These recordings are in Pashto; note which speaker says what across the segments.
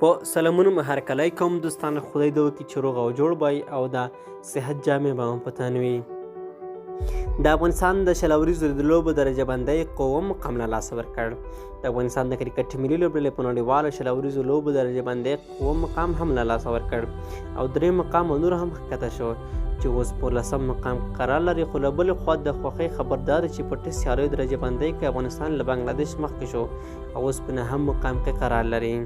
Speaker 1: په سلامونو هرکلی کوم دوستان، خدای دې وکړي چې روغ او جوړ بای او د صحت جامې به هم په تن وي. د افغانستان د شل اوریزو د لوبو درجه بندۍ قوم مقام له لاسه ورکړ. د افغانستان د کریکټ ملي لوبډلې په نړیوالو شل اوریزو لوبو درجه بندۍ قوم مقام هم له لاسه ورکړ او درېیم مقام نور هم ښکته شو چې اوس په 10 مقام قرار لري. خو له بلې خوا د خوښۍ خبر دا ده چې په ټیسټ سیالیو درجه بندۍ کې افغانستان له بنګلادیش مخکې شو او اوس په 9 مقام کې قرار لري.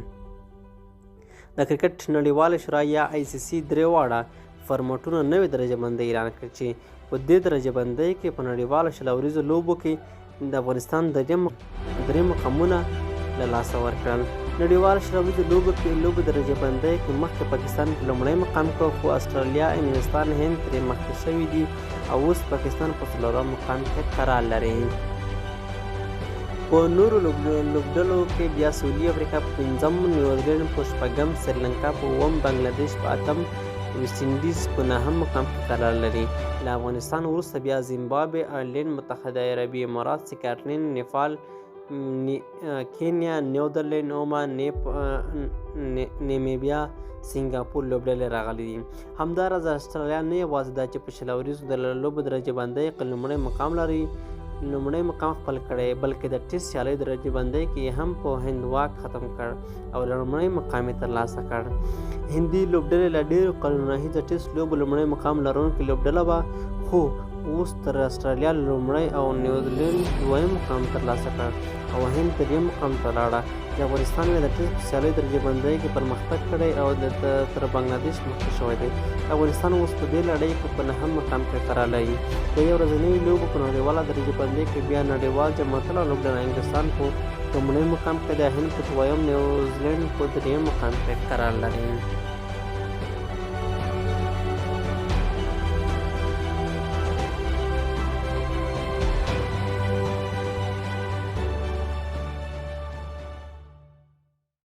Speaker 1: د کرکټ نړیواله شورا یا ICC درې واړه فارمټونه نوې درجه بندۍ اعلان کړ چې په دې درجه بندۍ کې په نړیوالو شل اوریزو لوبو کې د افغانستان درې مقامونه له لاسه ورکړل. نړیوالو شل اوریزو لوبو درجه بندۍ کې مخکې پاکستان په لومړی مقام کې، خو استرالیا، انګلستان، هند ترې مخکې شوي دي او اوس پاکستان په 4 مقام کې قرار لري. په نورو لوبډلو کې بیا سویلي افریقا په 5م، نیوزیلینډ په 6م، سریلانکا په 8م، بنګلادیش په 8م، ویسټ انډیز په 9م مقام کې قرار لري. له افغانستان وروسته بیا زیمبابوې، آیرلینډ، متحده عربي امارات، سکاټلینډ، نیپال، کینیا، نیدرلینډ، اومان، نیمیبیا، سنګاپور لوبډلې راغلي دي. همداراز استرالیا نه یوازې دا چې په شل اوریزو د لوبو درجه بندۍ کې لومړی مقام خپل کړی، بلکې د ټیسټ سیالیو درجه بندۍ کې هم په هند واک ختم کړ او لومړی مقام یې ترلاسه کړ. هندي لوبډلې له ډېرو کلونو راهیسې د ټیسټ لوبو لومړی مقام لرونکې لوبډله وه، خو اوس تر استرالیا لومړی او نیوزیلینډ 2م مقام ترلاسه کړ او هند 3م مقام ته لاړه. د افغانستان د ټیسټ سیالیو درجه بندۍ کې پرمختګ کړی او تر بنګلادیش مخکې شوی دی. افغانستان اوس په دې لړۍ کې په 9م مقام کې قرار لري. د یو ورځنیو لوبو په نړیواله درجه بندۍ کې بیا نړیوال جماعتونه لوبډله انګلستان په 1 مقام کې، د هند په 2م، نیوزیلینډ په 3م مقام کې قرار لري.